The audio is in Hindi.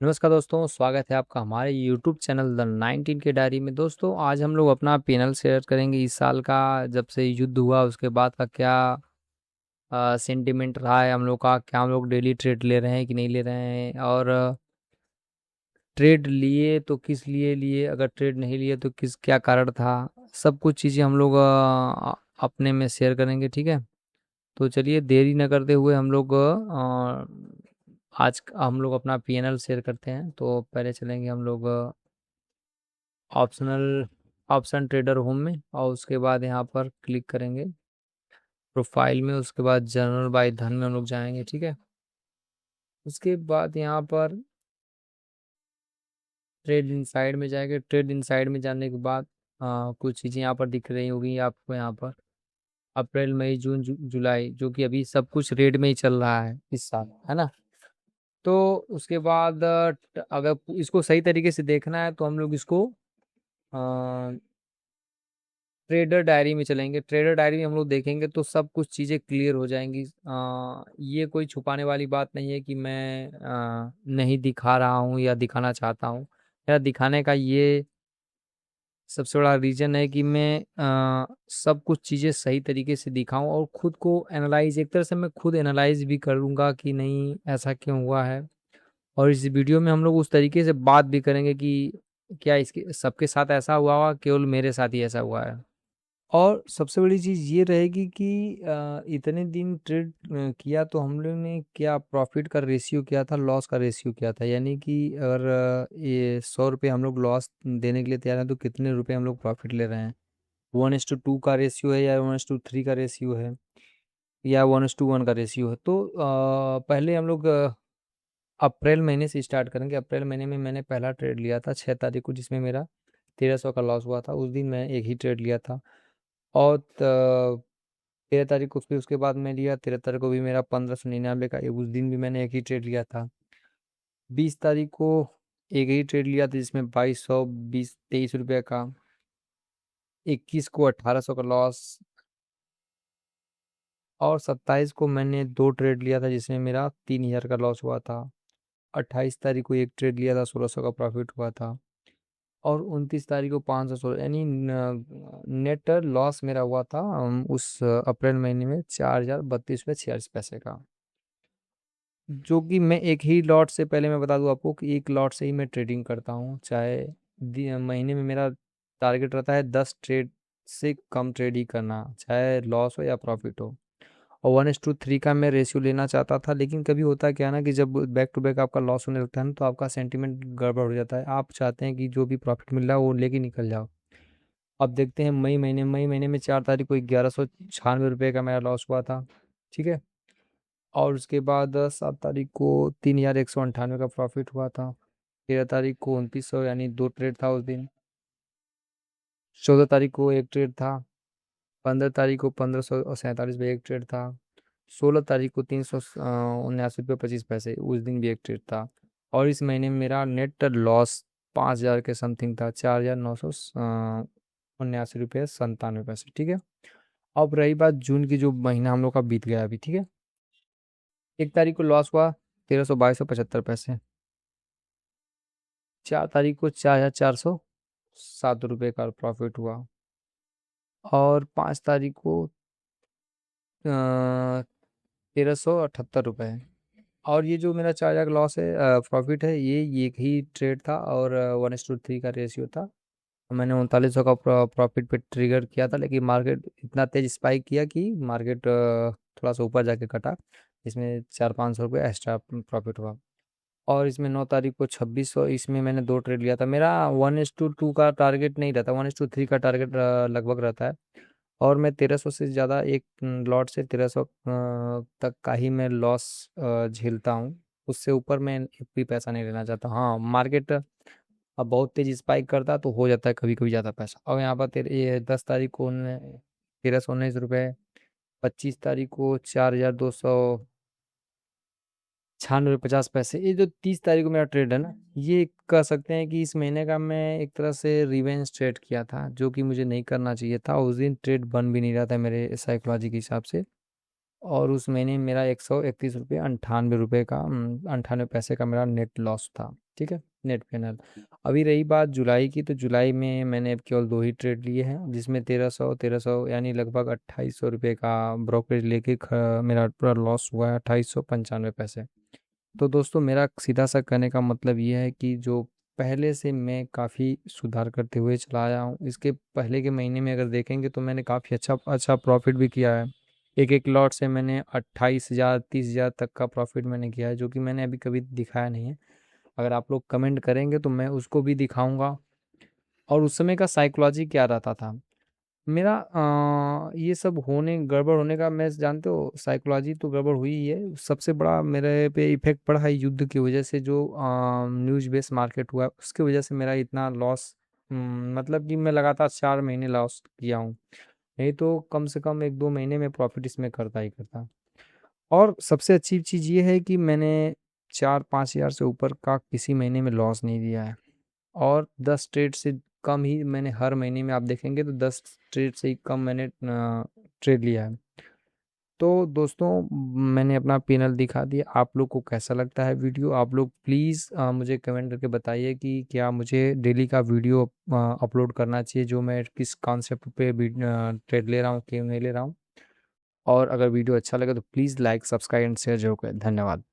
नमस्कार दोस्तों, स्वागत है आपका हमारे YouTube चैनल द 19 के डायरी में। दोस्तों आज हम लोग अपना पैनल शेयर करेंगे इस साल का, जब से युद्ध हुआ उसके बाद का क्या सेंटिमेंट रहा है हम लोग का, क्या हम लोग डेली ट्रेड ले रहे हैं कि नहीं ले रहे हैं, और ट्रेड लिए तो किस लिए लिए, अगर ट्रेड नहीं लिए तो किस क्या कारण था। सब कुछ चीज़ें हम लोग अपने में शेयर करेंगे, ठीक है। तो चलिए देरी न करते हुए हम लोग आज हम लोग अपना पीएनएल शेयर करते हैं। तो पहले चलेंगे हम लोग ऑप्शनल ऑप्शन ट्रेडर होम में, और उसके बाद यहाँ पर क्लिक करेंगे प्रोफाइल में, उसके बाद जनरल बाय धन में हम लोग जाएंगे, ठीक है। उसके बाद यहाँ पर ट्रेड इनसाइड में जाएंगे। ट्रेड इनसाइड में जाने के बाद कुछ चीज़ें यहाँ पर दिख रही होगी आपको। यहाँ पर अप्रैल मई जून जुलाई, जो कि अभी सब कुछ रेड में ही चल रहा है इस साल, है ना। तो उसके बाद अगर इसको सही तरीके से देखना है तो हम लोग इसको ट्रेडर डायरी में चलेंगे। ट्रेडर डायरी में हम लोग देखेंगे तो सब कुछ चीज़ें क्लियर हो जाएंगी। ये कोई छुपाने वाली बात नहीं है कि मैं नहीं दिखा रहा हूँ या दिखाना चाहता हूँ। मेरा दिखाने का ये सबसे बड़ा रीज़न है कि मैं सब कुछ चीज़ें सही तरीके से दिखाऊं और खुद को एनालाइज, एक तरह से मैं खुद एनालाइज भी करूँगा कि नहीं ऐसा क्यों हुआ है। और इस वीडियो में हम लोग उस तरीके से बात भी करेंगे कि क्या इसके सबके साथ ऐसा हुआ होगा, केवल मेरे साथ ही ऐसा हुआ है। और सबसे बड़ी चीज़ ये रहेगी कि इतने दिन ट्रेड किया तो हम लोग ने क्या प्रॉफिट का रेशियो क्या था, लॉस का रेशियो क्या था। यानी कि अगर ये 100 रुपये हम लोग लॉस देने के लिए तैयार हैं तो कितने रुपए हम लोग प्रॉफिट ले रहे हैं। 1:2 का रेशियो है या 1:3 का रेशियो है या 1:1 का रेशियो है। तो पहले हम लोग अप्रैल महीने से स्टार्ट करेंगे। अप्रैल महीने में मैंने पहला ट्रेड लिया था 6 तारीख को, जिसमें मेरा 1300 का लॉस हुआ था। उस दिन मैं एक ही ट्रेड लिया था। और 13 तारीख को फिर उसके बाद मैं लिया, 13 तारीख को भी मेरा 1599 का, उस दिन भी मैंने एक ही ट्रेड लिया था। 20 तारीख को एक ही ट्रेड लिया था जिसमें 2223 रुपये का। 21 को 1800 का लॉस। और 27 को मैंने दो ट्रेड लिया था जिसमें मेरा 3000 का लॉस हुआ था। 28 तारीख को एक ट्रेड लिया था, 1600 का प्रॉफिट हुआ था। और 29 तारीख को 516, यानी नेट लॉस मेरा हुआ था उस अप्रैल महीने में 4032 रुपये 46 पैसे का। जो कि मैं एक ही लॉट से, पहले मैं बता दूं आपको कि एक लॉट से ही मैं ट्रेडिंग करता हूँ। चाहे महीने में मेरा टारगेट रहता है 10 ट्रेड से कम ट्रेड ही करना, चाहे लॉस हो या प्रॉफिट हो। और 1:3 का मैं रेशियो लेना चाहता था, लेकिन कभी होता क्या है ना कि जब बैक टू बैक आपका लॉस होने लगता है ना तो आपका सेंटीमेंट गड़बड़ हो जाता है। आप चाहते हैं कि जो भी प्रॉफिट मिल रहा है वो लेके निकल जाओ। अब देखते हैं मई महीने में 4 तारीख को 1196 रुपये का मेरा लॉस हुआ था, ठीक है। और उसके बाद 7 तारीख को 3198 का प्रॉफिट हुआ था। 13 तारीख को 2900, यानी दो ट्रेड था उस दिन। 14 तारीख को एक ट्रेड था। 15 तारीख को 1547 रुपये एक ट्रेड था। 16 तारीख को 379 रुपये 25 पैसे, उस दिन भी एक ट्रेड था। और इस महीने में मेरा नेट लॉस 5000 के समथिंग था, 4999 रुपये 97 पैसे, ठीक है। अब रही बात जून की, जो महीना हम लोग का बीत गया अभी, ठीक है। 1 तारीख को लॉस हुआ 1322 रुपये 75 पैसे। 4 तारीख को 4407 रुपये का प्रॉफिट हुआ। और 5 तारीख को 1378 रुपये। और ये जो मेरा 4000 का लॉस है, प्रॉफिट है, ये एक ही ट्रेड था और 1:3 का रेशियो था। मैंने 3900 का प्रॉफिट पे ट्रिगर किया था, लेकिन मार्केट इतना तेज स्पाइक किया कि मार्केट थोड़ा सा ऊपर जाके कटा, इसमें 400-500 रुपये एक्स्ट्रा प्रॉफिट हुआ। और इसमें 9 तारीख को 2600, इसमें मैंने दो ट्रेड लिया था। मेरा 1:2 का टारगेट नहीं रहता, 1:3 का टारगेट लगभग रहता है। और मैं 1300 से ज़्यादा, एक लॉट से 1300 तक का ही मैं लॉस झेलता हूँ। उससे ऊपर मैं एक भी पैसा नहीं लेना चाहता। हाँ, मार्केट अब बहुत तेज स्पाइक करता है तो हो जाता है कभी कभी ज़्यादा पैसा। और यहाँ पर तेरे ये 10 तारीख को 1319 रुपये। 25 तारीख को 4296 रुपये 50 पैसे। ये जो 30 तारीख को मेरा ट्रेड है ना, ये कह सकते हैं कि इस महीने का मैं एक तरह से रिवेंज ट्रेड किया था, जो कि मुझे नहीं करना चाहिए था। उस दिन ट्रेड बन भी नहीं रहा था मेरे साइकोलॉजी के हिसाब से। और उस महीने मेरा 131 रुपये 98 रुपये का 98 पैसे का मेरा नेट लॉस था। ठीक है, नेट पेनल। अभी रही बात जुलाई की, तो जुलाई में मैंने अब केवल 2 ही ट्रेड लिए हैं, जिसमें 1300 यानी लगभग 2800 रुपये का ब्रोकरेज लेके मेरा पूरा लॉस हुआ है 2895 पैसे। तो दोस्तों मेरा सीधा सा कहने का मतलब ये है कि जो पहले से मैं काफ़ी सुधार करते हुए चला आया हूँ, इसके पहले के महीने में अगर देखेंगे तो मैंने काफ़ी अच्छा प्रॉफिट भी किया है। एक एक लॉट से मैंने 28,000 30,000 तक का प्रॉफिट मैंने किया है, जो कि मैंने अभी कभी दिखाया नहीं है। अगर आप लोग कमेंट करेंगे तो मैं उसको भी दिखाऊंगा। और उस समय का साइकोलॉजी क्या रहता था मेरा, ये सब होने गड़बड़ होने का, मैं जानते हो साइकोलॉजी तो गड़बड़ हुई ही है। सबसे बड़ा मेरे पे इफेक्ट पड़ा है युद्ध की वजह से, जो न्यूज बेस्ड मार्केट हुआ उसकी वजह से मेरा इतना लॉस, मतलब कि मैं लगातार 4 महीने लॉस किया हूँ। नहीं तो कम से कम 1-2 महीने में प्रॉफिट इसमें करता ही करता। और सबसे अच्छी चीज़ ये है कि मैंने 4-5 हज़ार से ऊपर का किसी महीने में लॉस नहीं दिया है। और 10 ट्रेड से कम ही मैंने हर महीने में, आप देखेंगे तो 10 ट्रेड से ही कम मैंने ट्रेड लिया है। तो दोस्तों मैंने अपना पैनल दिखा दिया। आप लोग को कैसा लगता है वीडियो? आप लोग प्लीज़ मुझे कमेंट करके बताइए कि क्या मुझे डेली का वीडियो अपलोड करना चाहिए, जो मैं किस कॉन्सेप्ट पे ट्रेड ले रहा हूँ, क्यों नहीं ले रहा हूँ। और अगर वीडियो अच्छा लगे तो please like, subscribe and share जरूर करें। धन्यवाद।